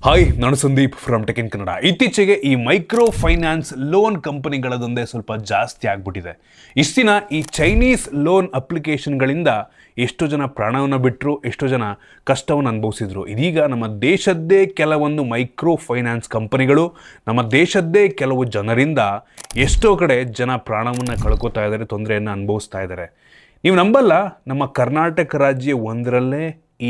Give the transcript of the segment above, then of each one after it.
Hi, ನಾನು Sandeep from tech in Kannada. ಇತ್ತೀಚೆಗೆ ಈ ಮೈಕ್ರೋ ಫೈನಾನ್ಸ್ ಲೋನ್ ಕಂಪನಿಗಳದಂದೇ ಸ್ವಲ್ಪ ಜಾಸ್ತಿ ಆಗ್ಬಿಟ್ಟಿದೆ. ಇಷ್ಟು ದಿನ ಈ ಚೈನೀಸ್ ಲೋನ್ ಅಪ್ಲಿಕೇಶನ್ಗಳಿಂದ ಎಷ್ಟೋ ಜನ ಪ್ರಾಣವನ್ನು ಬಿಟ್ಟರು, ಎಷ್ಟೋ ಜನ ಕಷ್ಟವನ್ನು ಅನುಭವಿಸಿದ್ರು. ಇದೀಗ ನಮ್ಮ ದೇಶದ್ದೇ ಕೆಲವೊಂದು ಮೈಕ್ರೋ ಫೈನಾನ್ಸ್ ಕಂಪನಿಗಳು, ನಮ್ಮ ದೇಶದ್ದೇ ಕೆಲವು ಜನರಿಂದ ಎಷ್ಟೋ ಕಡೆ ಜನ ಪ್ರಾಣವನ್ನು ಕಳ್ಕೊತಾ ಇದ್ದಾರೆ, ತೊಂದರೆಯನ್ನು ಅನುಭವಿಸ್ತಾ ಇದ್ದಾರೆ. ನೀವು ನಂಬಲ್ಲ, ನಮ್ಮ ಕರ್ನಾಟಕ ರಾಜ್ಯ ಒಂದರಲ್ಲೇ ಈ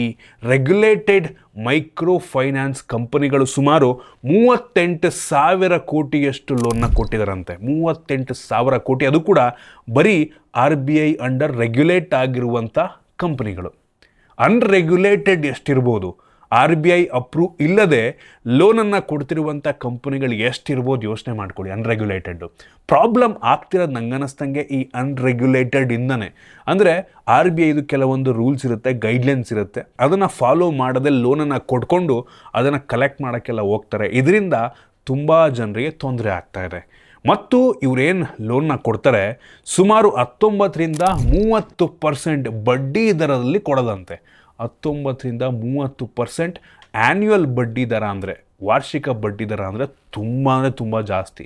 ರೆಗ್ಯುಲೇಟೆಡ್ ಮೈಕ್ರೋ ಫೈನಾನ್ಸ್ ಕಂಪನಿಗಳು ಸುಮಾರು 38,000 ಕೋಟಿಯಷ್ಟು ಲೋನ್ನ ಕೊಟ್ಟಿದ್ದಾರಂತೆ. 38,000 ಕೋಟಿ, ಅದು ಕೂಡ ಬರೀ RBI ಅಂಡರ್ ರೆಗ್ಯುಲೇಟ್ ಆಗಿರುವಂಥ ಕಂಪನಿಗಳು. ಅನ್ರೆಗ್ಯುಲೇಟೆಡ್ ಎಷ್ಟಿರ್ಬೋದು, RBI ಅಪ್ರೂವ್ ಇಲ್ಲದೆ ಲೋನನ್ನು ಕೊಡ್ತಿರುವಂಥ ಕಂಪನಿಗಳು ಎಷ್ಟಿರ್ಬೋದು ಯೋಚನೆ ಮಾಡ್ಕೊಳ್ಳಿ. ಅನ್ರೆಗ್ಯುಲೇಟೆಡ್ಡು ಪ್ರಾಬ್ಲಮ್ ಆಗ್ತಿರೋದು ನಂಗನ್ನಿಸ್ತಂಗೆ ಈ ಅನ್ರೆಗ್ಯುಲೇಟೆಡ್ ಇಂದನೇ. ಅಂದರೆ RBI ಇದು ಕೆಲವೊಂದು ರೂಲ್ಸ್ ಇರುತ್ತೆ, ಗೈಡ್ಲೈನ್ಸ್ ಇರುತ್ತೆ, ಅದನ್ನು ಫಾಲೋ ಮಾಡದೆ ಲೋನನ್ನು ಕೊಡ್ಕೊಂಡು ಅದನ್ನು ಕಲೆಕ್ಟ್ ಮಾಡೋಕ್ಕೆಲ್ಲ ಹೋಗ್ತಾರೆ. ಇದರಿಂದ ತುಂಬ ಜನರಿಗೆ ತೊಂದರೆ ಆಗ್ತಾ ಇದೆ. ಮತ್ತು ಇವರೇನು ಲೋನ್ನ ಕೊಡ್ತಾರೆ ಸುಮಾರು 19-30% ಬಡ್ಡಿ ದರದಲ್ಲಿ ಕೊಡೋದಂತೆ. 19-30% ಆ್ಯನ್ಯುವಲ್ ಬಡ್ಡಿ ದರ, ಅಂದರೆ ವಾರ್ಷಿಕ ಬಡ್ಡಿ ದರ ಅಂದರೆ ತುಂಬ ಜಾಸ್ತಿ.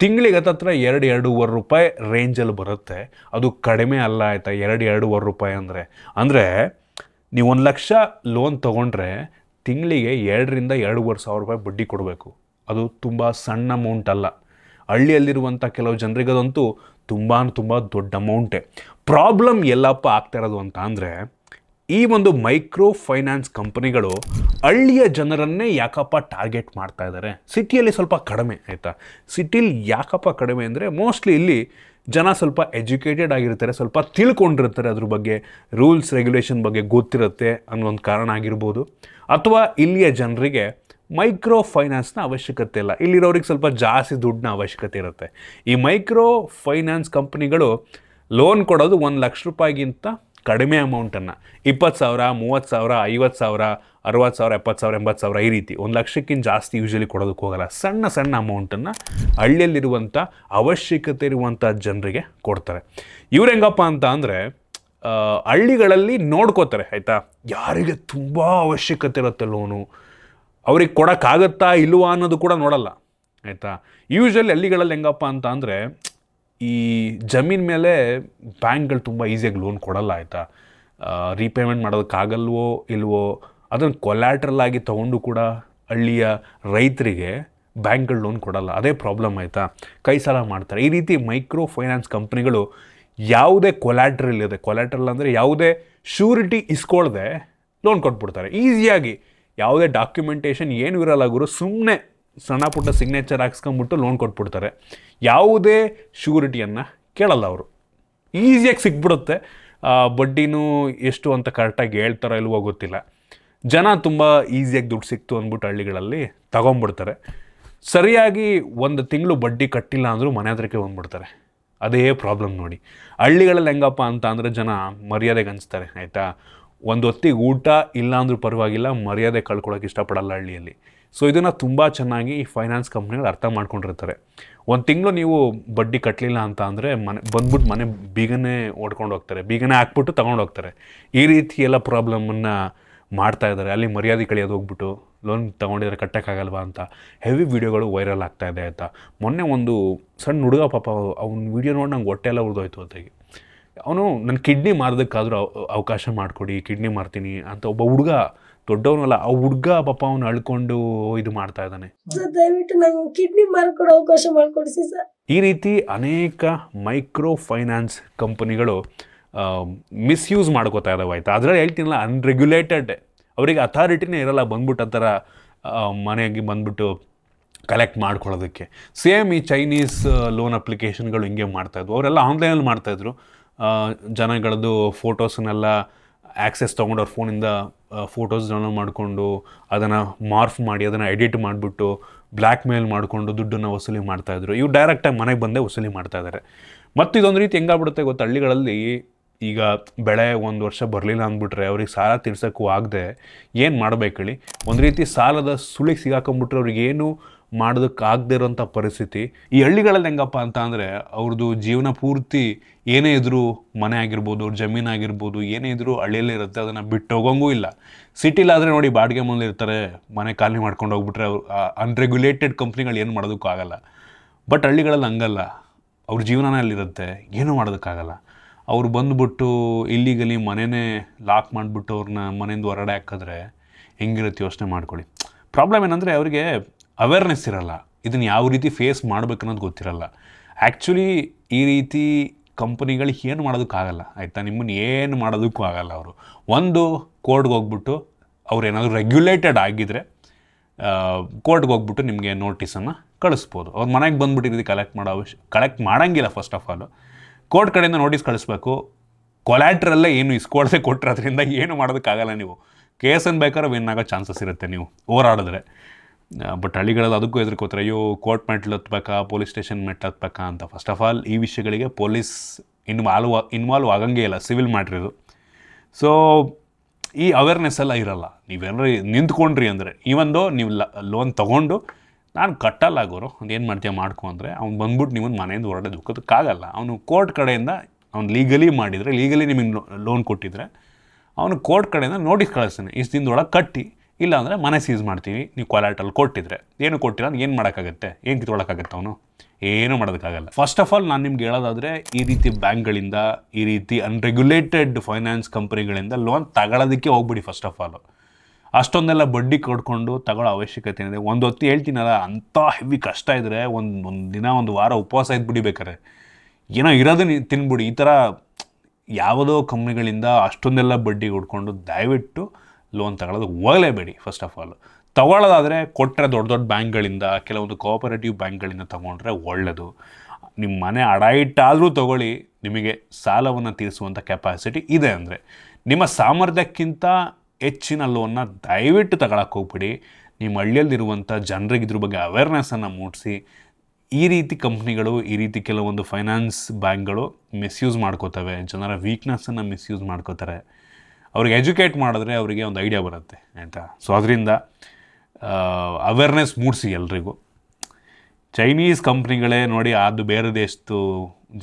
ತಿಂಗಳಿಗೆ ಹತ್ತತ್ರ 2-2.5 ರೂಪಾಯಿ ರೇಂಜಲ್ಲಿ ಬರುತ್ತೆ. ಅದು ಕಡಿಮೆ ಅಲ್ಲ ಆಯಿತಾ, 2-2.5 ರೂಪಾಯಿ ಅಂದರೆ ನೀವು 1 ಲಕ್ಷ ಲೋನ್ ತೊಗೊಂಡ್ರೆ ತಿಂಗಳಿಗೆ 2,000-2,500 ರೂಪಾಯಿ ಬಡ್ಡಿ ಕೊಡಬೇಕು. ಅದು ತುಂಬ ಸಣ್ಣ ಅಮೌಂಟ್ ಅಲ್ಲ. ಹಳ್ಳಿಯಲ್ಲಿರುವಂಥ ಕೆಲವು ಜನರಿಗದಂತೂ ತುಂಬ ದೊಡ್ಡ ಅಮೌಂಟೇ. ಪ್ರಾಬ್ಲಮ್ ಎಲ್ಲಪ್ಪ ಆಗ್ತಾ ಇರೋದು ಅಂತ ಅಂದರೆ, ಈ ಒಂದು ಮೈಕ್ರೋ ಫೈನಾನ್ಸ್ ಕಂಪನಿಗಳು ಹಳ್ಳಿಯ ಜನರನ್ನೇ ಯಾಕಪ್ಪ ಟಾರ್ಗೆಟ್ ಮಾಡ್ತಾ ಇದ್ದಾರೆ. ಸಿಟಿಯಲ್ಲಿ ಸ್ವಲ್ಪ ಕಡಿಮೆ ಆಯಿತಾ. ಸಿಟಿಲಿ ಯಾಕಪ್ಪ ಕಡಿಮೆ ಅಂದರೆ, ಮೋಸ್ಟ್ಲಿ ಇಲ್ಲಿ ಜನ ಸ್ವಲ್ಪ ಎಜುಕೇಟೆಡ್ ಆಗಿರ್ತಾರೆ, ಸ್ವಲ್ಪ ತಿಳ್ಕೊಂಡಿರ್ತಾರೆ, ಅದ್ರ ಬಗ್ಗೆ ರೂಲ್ಸ್ ರೆಗ್ಯುಲೇಷನ್ ಬಗ್ಗೆ ಗೊತ್ತಿರುತ್ತೆ ಅನ್ನೋ ಒಂದು ಕಾರಣ ಆಗಿರ್ಬೋದು. ಅಥವಾ ಇಲ್ಲಿಯ ಜನರಿಗೆ ಮೈಕ್ರೋ ಫೈನಾನ್ಸ್ನ ಅವಶ್ಯಕತೆ ಇಲ್ಲ, ಇಲ್ಲಿರೋರಿಗೆ ಸ್ವಲ್ಪ ಜಾಸ್ತಿ ದುಡ್ಡಿನ ಅವಶ್ಯಕತೆ ಇರುತ್ತೆ. ಈ ಮೈಕ್ರೋ ಫೈನಾನ್ಸ್ ಕಂಪ್ನಿಗಳು ಲೋನ್ ಕೊಡೋದು 1 ಲಕ್ಷ ರೂಪಾಯಿಗಿಂತ ಕಡಿಮೆ ಅಮೌಂಟನ್ನು, 20,000, 30,000, 50,000, 60,000, 70,000, 80,000 ಈ ರೀತಿ 1 ಲಕ್ಷಕ್ಕಿಂತ ಜಾಸ್ತಿ ಯೂಶಲಿ ಕೊಡೋದಕ್ಕೆ ಹೋಗಲ್ಲ. ಸಣ್ಣ ಅಮೌಂಟನ್ನು ಹಳ್ಳಿಯಲ್ಲಿರುವಂಥ ಅವಶ್ಯಕತೆ ಇರುವಂಥ ಜನರಿಗೆ ಕೊಡ್ತಾರೆ. ಇವ್ರು ಹೆಂಗಪ್ಪ ಅಂತ ಅಂದರೆ, ಹಳ್ಳಿಗಳಲ್ಲಿ ನೋಡ್ಕೋತಾರೆ ಆಯಿತಾ, ಯಾರಿಗೆ ತುಂಬ ಅವಶ್ಯಕತೆ ಇರುತ್ತೆ ಲೋನು, ಅವ್ರಿಗೆ ಕೊಡೋಕ್ಕಾಗತ್ತಾ ಇಲ್ವಾ ಅನ್ನೋದು ಕೂಡ ನೋಡಲ್ಲ ಆಯಿತಾ. ಯೂಶಲಿ ಹಳ್ಳಿಗಳಲ್ಲಿ ಹೆಂಗಪ್ಪ ಅಂತ ಅಂದರೆ, ಈ ಜಮೀನ್ ಮೇಲೆ ಬ್ಯಾಂಕ್ಗಳು ತುಂಬ ಈಸಿಯಾಗಿ ಲೋನ್ ಕೊಡಲ್ಲ ಆಯಿತಾ. ರೀಪೇಮೆಂಟ್ ಮಾಡೋದಕ್ಕಾಗಲ್ವೋ ಇಲ್ವೋ ಅದನ್ನು ಕೊಲ್ಯಾಟ್ರಲ್ ಆಗಿ ತೊಗೊಂಡು ಕೂಡ ಹಳ್ಳಿಯ ರೈತರಿಗೆ ಬ್ಯಾಂಕ್ಗಳು ಲೋನ್ ಕೊಡಲ್ಲ. ಅದೇ ಪ್ರಾಬ್ಲಮ್ ಆಯಿತಾ, ಕೈ ಸಾಲ ಮಾಡ್ತಾರೆ. ಈ ರೀತಿ ಮೈಕ್ರೋ ಫೈನಾನ್ಸ್ ಕಂಪ್ನಿಗಳು ಯಾವುದೇ ಕೊಲ್ಯಾಟ್ರಲ್ ಅಂದರೆ ಯಾವುದೇ ಶ್ಯೂರಿಟಿ ಇಸ್ಕೊಳ್ದೆ ಲೋನ್ ಕೊಟ್ಬಿಡ್ತಾರೆ ಈಸಿಯಾಗಿ. ಯಾವುದೇ ಡಾಕ್ಯುಮೆಂಟೇಷನ್ ಏನೂ ಇರಲ್ಲ ಗುರು, ಸುಮ್ಮನೆ ಸಣ್ಣ ಪುಟ್ಟ ಸಿಗ್ನೇಚರ್ ಹಾಕ್ಸ್ಕೊಂಬಿಟ್ಟು ಲೋನ್ ಕೊಟ್ಬಿಡ್ತಾರೆ. ಯಾವುದೇ ಶ್ಯೂರಿಟಿಯನ್ನು ಕೇಳಲ್ಲ ಅವರು, ಈಸಿಯಾಗಿ ಸಿಕ್ಬಿಡುತ್ತೆ. ಬಡ್ಡಿನೂ ಎಷ್ಟು ಅಂತ ಕರೆಕ್ಟಾಗಿ ಹೇಳ್ತಾರೋ ಇಲ್ವೋ ಗೊತ್ತಿಲ್ಲ. ಜನ ತುಂಬ ಈಸಿಯಾಗಿ ದುಡ್ಡು ಸಿಕ್ತು ಅಂದ್ಬಿಟ್ಟು ಹಳ್ಳಿಗಳಲ್ಲಿ ತಗೊಂಬಿಡ್ತಾರೆ. ಸರಿಯಾಗಿ 1 ತಿಂಗಳು ಬಡ್ಡಿ ಕಟ್ಟಿಲ್ಲ ಅಂದರೂ ಮನೆ ಹತ್ರಕ್ಕೆ ಬಂದ್ಬಿಡ್ತಾರೆ. ಅದೇ ಪ್ರಾಬ್ಲಮ್ ನೋಡಿ. ಹಳ್ಳಿಗಳಲ್ಲಿ ಹೆಂಗಪ್ಪ ಅಂತ ಅಂದರೆ, ಜನ ಮರ್ಯಾದೆಗೆ ಅನಿಸ್ತಾರೆ ಆಯಿತಾ. ಒಂದು ಹೊತ್ತಿಗೆ ಊಟ ಇಲ್ಲ ಅಂದರೂ ಪರವಾಗಿಲ್ಲ, ಮರ್ಯಾದೆ ಕಳ್ಕೊಳ್ಳೋಕೆ ಇಷ್ಟಪಡಲ್ಲ ಹಳ್ಳಿಯಲ್ಲಿ. ಸೊ ಇದನ್ನು ತುಂಬ ಚೆನ್ನಾಗಿ ಈ ಫೈನಾನ್ಸ್ ಕಂಪ್ನಿಗಳು ಅರ್ಥ ಮಾಡ್ಕೊಂಡಿರ್ತಾರೆ. 1 ತಿಂಗಳು ನೀವು ಬಡ್ಡಿ ಕಟ್ಟಲಿಲ್ಲ ಅಂತ ಅಂದರೆ ಮನೆ ಬೀಗನೇ ಓಡ್ಕೊಂಡು ಹೋಗ್ತಾರೆ, ಬೀಗನೇ ಹಾಕ್ಬಿಟ್ಟು ತೊಗೊಂಡು ಹೋಗ್ತಾರೆ. ಈ ರೀತಿ ಎಲ್ಲ ಪ್ರಾಬ್ಲಮನ್ನು ಮಾಡ್ತಾ ಇದ್ದಾರೆ. ಅಲ್ಲಿ ಮರ್ಯಾದೆ ಕಳಿಯೋದು ಹೋಗ್ಬಿಟ್ಟು ಲೋನ್ ತೊಗೊಂಡಿದ್ರೆ ಕಟ್ಟೋಕ್ಕಾಗಲ್ವಾ ಅಂತ ಹೆವಿ ವೀಡಿಯೋಗಳು ವೈರಲ್ ಆಗ್ತಾ ಇದೆ ಆಯಿತಾ. ಮೊನ್ನೆ ಒಂದು ಸಣ್ಣ ಹುಡುಗ ಪಾಪ, ಅವ್ನ ವೀಡಿಯೋ ನೋಡಿ ನಂಗೆ ಹೊಟ್ಟೆ ಎಲ್ಲ ಉರಿದೋಯ್ತು ಹೊತ್ತಿಗೆ. ಅವನು ನನ್ನ ಕಿಡ್ನಿ ಮಾರೋದಕ್ಕಾದರೂ ಅವಕಾಶ ಮಾಡಿಕೊಡಿ, ಕಿಡ್ನಿ ಮಾರ್ತೀನಿ ಅಂತ ಒಬ್ಬ ಹುಡುಗ, ದೊಡ್ಡವನಲ್ಲ ಆ ಹುಡುಗ ಪಾಪ ಅವನು ಅಳ್ಕೊಂಡು ಇದು ಮಾಡ್ತಾ ಇದ್ದಾನೆ. ದಯವಿಟ್ಟು ನಂಗೆ ಕಿಡ್ನಿ ಮಾರ್ಕೊಡೋ ಅವಕಾಶ ಮಾಡಿಕೊಡಿಸಿ ಸರ್. ಈ ರೀತಿ ಅನೇಕ ಮೈಕ್ರೋ ಫೈನಾನ್ಸ್ ಕಂಪನಿಗಳು ಮಿಸ್ಯೂಸ್ ಮಾಡ್ಕೋತಾ ಇದ್ದಾವೆ ಆಯಿತಾ. ಅದರಲ್ಲಿ ಹೇಳ್ತೀನಲ್ಲ, ಅನ್ರೆಗ್ಯುಲೇಟೆಡ್, ಅವರಿಗೆ ಅಥಾರಿಟಿನೇ ಇರಲ್ಲ ಬಂದ್ಬಿಟ್ಟು ಆ ಥರ ಮನೆಗೆ ಬಂದ್ಬಿಟ್ಟು ಕಲೆಕ್ಟ್ ಮಾಡ್ಕೊಳ್ಳೋದಕ್ಕೆ. ಸೇಮ್ ಈ ಚೈನೀಸ್ ಲೋನ್ ಅಪ್ಲಿಕೇಶನ್ಗಳು ಹಿಂಗೆ ಮಾಡ್ತಾಯಿದ್ವು. ಅವರೆಲ್ಲ ಆನ್ಲೈನಲ್ಲಿ ಮಾಡ್ತಾಯಿದ್ರು. ಜನಗಳದ್ದು ಫೋಟೋಸನ್ನೆಲ್ಲ ಆ್ಯಕ್ಸೆಸ್ ತೊಗೊಂಡು ಅವ್ರ ಫೋನಿಂದ ಫೋಟೋಸ್ ಡೌನ್ಲೋಡ್ ಮಾಡಿಕೊಂಡು ಅದನ್ನು ಮಾರ್ಫ್ ಮಾಡಿ ಅದನ್ನು ಎಡಿಟ್ ಮಾಡಿಬಿಟ್ಟು ಬ್ಲ್ಯಾಕ್ ಮೇಲ್ ಮಾಡಿಕೊಂಡು ದುಡ್ಡನ್ನು ವಸೂಲಿ ಮಾಡ್ತಾಯಿದ್ರು. ಇವು ಡೈರೆಕ್ಟಾಗಿ ಮನೆಗೆ ಬಂದೇ ವಸೂಲಿ ಮಾಡ್ತಾಯಿದ್ದಾರೆ. ಮತ್ತು ಇದೊಂದು ರೀತಿ ಹೆಂಗಾಗ್ಬಿಡುತ್ತೆ ಗೊತ್ತಾ, ಹಳ್ಳಿಗಳಲ್ಲಿ ಈಗ ಬೆಳೆ 1 ವರ್ಷ ಬರಲಿಲ್ಲ ಅಂದ್ಬಿಟ್ರೆ ಅವ್ರಿಗೆ ಸಾಲ ತೀರ್ಸೋಕ್ಕೂ ಆಗದೆ ಏನು ಮಾಡಬೇಕು ಹೇಳಿ. ಒಂದು ರೀತಿ ಸಾಲದ ಸುಳಿಗೆ ಸಿಗಾಕೊಂಡ್ಬಿಟ್ರೆ ಅವ್ರಿಗೆ ಏನು ಮಾಡೋದಕ್ಕಾಗದೇ ಇರೋಂಥ ಪರಿಸ್ಥಿತಿ. ಈ ಹಳ್ಳಿಗಳಲ್ಲಿ ಹೆಂಗಪ್ಪ ಅಂತ ಅಂದರೆ ಅವ್ರದ್ದು ಜೀವನ ಪೂರ್ತಿ ಏನೇ ಇದ್ದರೂ ಮನೆ ಆಗಿರ್ಬೋದು, ಅವ್ರ ಜಮೀನು ಆಗಿರ್ಬೋದು, ಏನೇ ಇದ್ದರೂ ಹಳ್ಳಿಯಲ್ಲೇ ಇರುತ್ತೆ, ಅದನ್ನು ಬಿಟ್ಟು ಹೋಗೋಂಗೂ ಇಲ್ಲ. ಸಿಟಿಲಾದರೆ ನೋಡಿ ಬಾಡಿಗೆ ಮನೇಲಿ ಇರ್ತಾರೆ, ಮನೆ ಖಾಲಿ ಮಾಡ್ಕೊಂಡು ಹೋಗ್ಬಿಟ್ರೆ ಅವ್ರು ಅನ್ರೆಗ್ಯುಲೇಟೆಡ್ ಕಂಪ್ನಿಗಳು ಏನು ಮಾಡೋದಕ್ಕೂ ಆಗಲ್ಲ. ಬಟ್ ಹಳ್ಳಿಗಳಲ್ಲಿ ಹಂಗಲ್ಲ, ಅವ್ರ ಜೀವನನೇ ಅಲ್ಲಿರುತ್ತೆ, ಏನೂ ಮಾಡೋದಕ್ಕಾಗಲ್ಲ. ಅವ್ರು ಬಂದುಬಿಟ್ಟು ಇಲ್ಲಿಗಲಿ ಮನೆಯೇ ಲಾಕ್ ಮಾಡಿಬಿಟ್ಟು ಅವ್ರನ್ನ ಮನೆಯಿಂದ ಹೊರಗಡೆ ಹಾಕಿದ್ರೆ ಹೆಂಗಿರುತ್ತೆ ಯೋಚನೆ ಮಾಡ್ಕೊಳ್ಳಿ. ಪ್ರಾಬ್ಲಮ್ ಏನಂದರೆ ಅವರಿಗೆ ಅವೇರ್ನೆಸ್ ಇರಲ್ಲ, ಇದನ್ನು ಯಾವ ರೀತಿ ಫೇಸ್ ಮಾಡಬೇಕು ಅನ್ನೋದು ಗೊತ್ತಿರಲ್ಲ. ಆ್ಯಕ್ಚುಲಿ ಈ ರೀತಿ ಕಂಪನಿಗಳಿಗೆ ಏನು ಮಾಡೋದಕ್ಕಾಗಲ್ಲ ಆಯಿತಾ, ನಿಮ್ಮನ್ನು ಏನು ಮಾಡೋದಕ್ಕೂ ಆಗಲ್ಲ. ಅವರು ಒಂದು ಕೋರ್ಟ್ಗೆ ಹೋಗ್ಬಿಟ್ಟು ಅವ್ರು ಏನಾದರೂ ರೆಗ್ಯುಲೇಟೆಡ್ ಆಗಿದ್ದರೆ ಕೋರ್ಟ್ಗೆ ಹೋಗ್ಬಿಟ್ಟು ನಿಮಗೆ ನೋಟಿಸನ್ನು ಕಳಿಸ್ಬೋದು. ಅವ್ರ ಮನೆಗೆ ಬಂದುಬಿಟ್ಟು ಈ ರೀತಿ ಕಲೆಕ್ಟ್ ಮಾಡೋಂಗಿಲ್ಲ. ಫಸ್ಟ್ ಆಫ್ ಆಲು ಕೋರ್ಟ್ ಕಡೆಯಿಂದ ನೋಟಿಸ್ ಕಳಿಸ್ಬೇಕು. ಕೊಲ್ಯಾಟ್ರಲ್ಲೇ ಏನು ಇಸ್ಕೊಳ್ದೆ ಕೊಟ್ಟರೆ ಅದರಿಂದ ಏನು ಮಾಡೋದಕ್ಕಾಗಲ್ಲ. ನೀವು ಕೇಸನ್ನು ಬೇಕಾದ್ರೆ ವಿನ್ ಆಗೋ ಚಾನ್ಸಸ್ ಇರುತ್ತೆ ನೀವು ಹೋರಾಡಿದ್ರೆ. ಬಟ್ ಹಳ್ಳಿಗಳಲ್ಲಿ ಅದಕ್ಕೂ ಹೆದರ್ಕೋತಾರೆ, ಅಯ್ಯೋ ಕೋರ್ಟ್ ಮೆಟ್ಲು ಹತ್ಬೇಕಾ, ಪೊಲೀಸ್ ಸ್ಟೇಷನ್ ಮೆಟ್ಲು ಹತ್ಬೇಕಾ ಅಂತ. ಫಸ್ಟ್ ಆಫ್ ಆಲ್ ಈ ವಿಷಯಗಳಿಗೆ ಪೊಲೀಸ್ ಇನ್ವಾಲ್ವ್ ಆಗಂಗೇ ಇಲ್ಲ, ಸಿವಿಲ್ ಮ್ಯಾಟ್ರ್ ಇದು. ಸೊ ಈ ಅವೇರ್ನೆಸ್ ಎಲ್ಲ ಇರಲ್ಲ. ನೀವೇನಾರು ನಿಂತ್ಕೊಂಡ್ರಿ ಅಂದರೆ ಈವೊಂದು ನೀವು ಲೋನ್ ತೊಗೊಂಡು ನಾನು ಕಟ್ಟಲ್ಲ ಆಗೋರು ಅದೇನು ಮಾಡ್ತೀಯ ಮಾಡ್ಕೊ ಅಂದರೆ ಅವ್ನು ಬಂದ್ಬಿಟ್ಟು ನೀವು ಮನೆಯಿಂದ ಹೊರಡೆ ದುಃಖದಕ್ಕಾಗಲ್ಲ. ಅವನು ಕೋರ್ಟ್ ಕಡೆಯಿಂದ ಅವ್ನು ಲೀಗಲಿ ಮಾಡಿದರೆ, ಲೀಗಲಿ ನಿಮಗೆ ಲೋನ್ ಕೊಟ್ಟಿದ್ರೆ ಅವನು ಕೋರ್ಟ್ ಕಡೆಯಿಂದ ನೋಟಿಸ್ ಕಳಿಸ್ತಾನೆ, ಇಷ್ಟು ದಿನದೊಳಗೆ ಕಟ್ಟಿ, ಇಲ್ಲ ಅಂದರೆ ಮನೆ ಸೀಸ್ ಮಾಡ್ತೀವಿ ನೀವು ಕೊಲ್ಯಾಟ್ರಲ್ ಕೊಟ್ಟಿದ್ರೆ. ಏನು ಕೊಟ್ಟಿಲ್ಲ ಅಂದ್ರೆ ಏನು ಮಾಡೋಕ್ಕಾಗತ್ತೆ, ಏನು ಕಿತ್ಕೊಳ್ಳೋಕ್ಕಾಗತ್ತೆ, ಅವನು ಏನೂ ಮಾಡೋದಕ್ಕಾಗಲ್ಲ. ಫಸ್ಟ್ ಆಫ್ ಆಲ್ ನಾನು ನಿಮ್ಗೆ ಹೇಳೋದಾದರೆ ಈ ರೀತಿ ಬ್ಯಾಂಕ್ಗಳಿಂದ, ಈ ರೀತಿ ಅನ್ರೆಗ್ಯುಲೇಟೆಡ್ ಫೈನಾನ್ಸ್ ಕಂಪ್ನಿಗಳಿಂದ ಲೋನ್ ತಗೊಳ್ಳೋದಕ್ಕೆ ಹೋಗ್ಬಿಡಿ. ಫಸ್ಟ್ ಆಫ್ ಆಲು ಅಷ್ಟೊಂದೆಲ್ಲ ಬಡ್ಡಿ ಕೊಡ್ಕೊಂಡು ತಗೊಳ್ಳೋ ಅವಶ್ಯಕತೆ ಏನಿದೆ. ಒಂದು ಹೊತ್ತು ಹೇಳ್ತೀನಲ್ಲ, ಅಂಥ ಹೆವಿ ಕಷ್ಟ ಇದ್ದರೆ ಒಂದು ದಿನ ಒಂದು ವಾರ ಉಪವಾಸ ಇದ್ಬಿಡಿ, ಬೇಕಾರೆ ಏನೋ ಇರೋದನ್ನ ತಿನ್ಬಿಡಿ. ಈ ಥರ ಯಾವುದೋ ಕಂಪ್ನಿಗಳಿಂದ ಅಷ್ಟೊಂದೆಲ್ಲ ಬಡ್ಡಿ ಕೊಡ್ಕೊಂಡು ದಯವಿಟ್ಟು ಲೋನ್ ತಗೊಳ್ಳೋದು ಹೋಗಲೇಬೇಡಿ. ಫಸ್ಟ್ ಆಫ್ ಆಲ್ ತೊಗೊಳ್ಳೋದಾದರೆ ಕೊಟ್ಟರೆ ದೊಡ್ಡ ದೊಡ್ಡ ಬ್ಯಾಂಕ್ಗಳಿಂದ, ಕೆಲವೊಂದು ಕೋಆಪರೇಟಿವ್ ಬ್ಯಾಂಕ್ಗಳಿಂದ ತೊಗೊಂಡ್ರೆ ಒಳ್ಳೆಯದು. ನಿಮ್ಮ ಮನೆ ಅಡ ಇಟ್ಟಾದರೂ ತೊಗೊಳ್ಳಿ, ನಿಮಗೆ ಸಾಲವನ್ನು ತೀರಿಸುವಂಥ ಕೆಪಾಸಿಟಿ ಇದೆ ಅಂದರೆ. ನಿಮ್ಮ ಸಾಮರ್ಥ್ಯಕ್ಕಿಂತ ಹೆಚ್ಚಿನ ಲೋನ್ನ ದಯವಿಟ್ಟು ತಗೊಳಕ್ಕೆ ಹೋಗ್ಬಿಡಿ. ನಿಮ್ಮ ಹಳ್ಳಿಯಲ್ಲಿರುವಂಥ ಜನರಿಗೆ ಇದ್ರ ಬಗ್ಗೆ ಅವೇರ್ನೆಸ್ಸನ್ನು ಮೂಡಿಸಿ. ಈ ರೀತಿ ಕಂಪ್ನಿಗಳು, ಈ ರೀತಿ ಕೆಲವೊಂದು ಫೈನಾನ್ಸ್ ಬ್ಯಾಂಕ್ಗಳು ಮಿಸ್ಯೂಸ್ ಮಾಡ್ಕೋತವೆ, ಜನರ ವೀಕ್ನೆಸ್ಸನ್ನು ಮಿಸ್ಯೂಸ್ ಮಾಡ್ಕೋತಾರೆ. ಅವ್ರಿಗೆ ಎಜುಕೇಟ್ ಮಾಡಿದ್ರೆ ಅವರಿಗೆ ಒಂದು ಐಡಿಯಾ ಬರುತ್ತೆ ಆಯಿತಾ. ಸೊ ಅದರಿಂದ ಅವೇರ್ನೆಸ್ ಮೂಡಿಸಿ ಎಲ್ರಿಗೂ. ಚೈನೀಸ್ ಕಂಪ್ನಿಗಳೇ ನೋಡಿ ಅದು ಬೇರೆ ದೇಶದ್ದು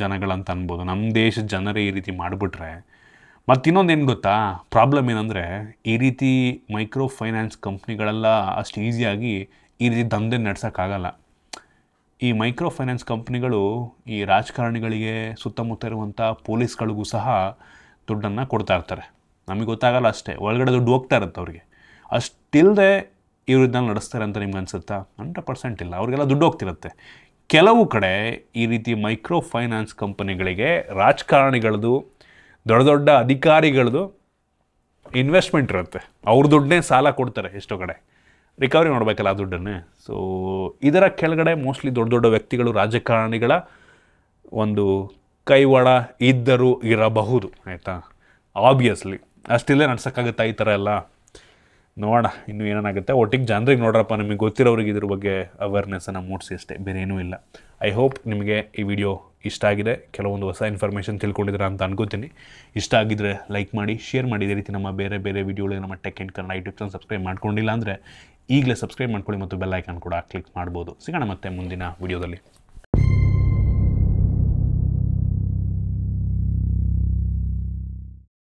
ಜನಗಳಂತ ಅನ್ಬೋದು, ನಮ್ಮ ದೇಶದ ಜನರೇ ಈ ರೀತಿ ಮಾಡಿಬಿಟ್ರೆ. ಮತ್ತು ಇನ್ನೊಂದು ಏನು ಗೊತ್ತಾ ಪ್ರಾಬ್ಲಮ್ ಏನಂದರೆ, ಈ ರೀತಿ ಮೈಕ್ರೋ ಫೈನಾನ್ಸ್ ಕಂಪ್ನಿಗಳೆಲ್ಲ ಅಷ್ಟು ಈಸಿಯಾಗಿ ಈ ರೀತಿ ದಂಧೆ ನಡೆಸೋಕ್ಕಾಗಲ್ಲ. ಈ ಮೈಕ್ರೋ ಫೈನಾನ್ಸ್ ಕಂಪ್ನಿಗಳು ಈ ರಾಜಕಾರಣಿಗಳಿಗೆ, ಸುತ್ತಮುತ್ತ ಇರುವಂಥ ಪೊಲೀಸ್ಗಳಿಗೂ ಸಹ ದುಡ್ಡನ್ನು ಕೊಡ್ತಾ ಇರ್ತಾರೆ. ನಮಗೆ ಗೊತ್ತಾಗಲ್ಲ ಅಷ್ಟೇ, ಒಳಗಡೆ ದುಡ್ಡು ಹೋಗ್ತಾ ಇರುತ್ತೆ ಅವ್ರಿಗೆ. ಅಷ್ಟಿಲ್ಲದೆ ಇವ್ರು ಇದನ್ನ ನಡೆಸ್ತಾರೆ ಅಂತ ನಿಮ್ಗೆ ಅನಿಸುತ್ತಾ? 100% ಇಲ್ಲ, ಅವ್ರಿಗೆಲ್ಲ ದುಡ್ಡು ಹೋಗ್ತಿರುತ್ತೆ. ಕೆಲವು ಕಡೆ ಈ ರೀತಿ ಮೈಕ್ರೋ ಫೈನಾನ್ಸ್ ಕಂಪನಿಗಳಿಗೆ ರಾಜಕಾರಣಿಗಳದ್ದು, ದೊಡ್ಡ ದೊಡ್ಡ ಅಧಿಕಾರಿಗಳದ್ದು ಇನ್ವೆಸ್ಟ್ಮೆಂಟ್ ಇರುತ್ತೆ. ಅವ್ರ ದುಡ್ಡನ್ನೇ ಸಾಲ ಕೊಡ್ತಾರೆ, ಎಷ್ಟೋ ಕಡೆ ರಿಕವರಿ ಮಾಡಬೇಕಲ್ಲ ಆ ದುಡ್ಡನ್ನೇ. ಸೊ ಇದರ ಕೆಳಗಡೆ ಮೋಸ್ಟ್ಲಿ ದೊಡ್ಡ ದೊಡ್ಡ ವ್ಯಕ್ತಿಗಳು, ರಾಜಕಾರಣಿಗಳ ಒಂದು ಕೈವಾಡ ಇದ್ದರೂ ಇರಬಹುದು ಆಯಿತಾ. ಆಬ್ವಿಯಸ್ಲಿ ಅಷ್ಟಿಲ್ಲೇ ನಡ್ಸೋಕ್ಕಾಗುತ್ತಾ ಈ ಥರ ಎಲ್ಲ? ನೋಡೋಣ ಇನ್ನೂ ಏನೇನಾಗುತ್ತೆ. ಒಟ್ಟಿಗೆ ಜನರಿಗೆ ನೋಡ್ರಪ್ಪ, ನಿಮಗೆ ಗೊತ್ತಿರೋರಿಗೆ ಇದ್ರ ಬಗ್ಗೆ ಅವೇರ್ನೆಸ್ಸನ್ನು ಮೂಡಿಸಿ ಅಷ್ಟೇ, ಬೇರೆ ಏನೂ ಇಲ್ಲ. ಐ ಹೋಪ್ ನಿಮಗೆ ಈ ವಿಡಿಯೋ ಇಷ್ಟ ಆಗಿದೆ, ಕೆಲವೊಂದು ಹೊಸ ಇನ್ಫಾರ್ಮೇಷನ್ ತಿಳ್ಕೊಂಡಿದ್ದೀರಾ ಅಂತ ಅನ್ಕೋತೀನಿ. ಇಷ್ಟ ಆಗಿದ್ದರೆ ಲೈಕ್ ಮಾಡಿ, ಶೇರ್ ಮಾಡಿ. ಇದೇ ರೀತಿ ನಮ್ಮ ಬೇರೆ ಬೇರೆ ವಿಡಿಯೋಗಳಿಗೆ ನಮ್ಮ tech in Kannada YouTube channel subscribe ಮಾಡ್ಕೊಂಡಿಲ್ಲ ಅಂದರೆ ಈಗಲೇ ಸಬ್ಸ್ಕ್ರೈಬ್ ಮಾಡ್ಕೊಳ್ಳಿ ಮತ್ತು ಬೆಲ್ ಐಕಾನ್ ಕೂಡ ಕ್ಲಿಕ್ ಮಾಡ್ಬೋದು. ಸಿಗೋಣ ಮತ್ತೆ ಮುಂದಿನ ವಿಡಿಯೋದಲ್ಲಿ.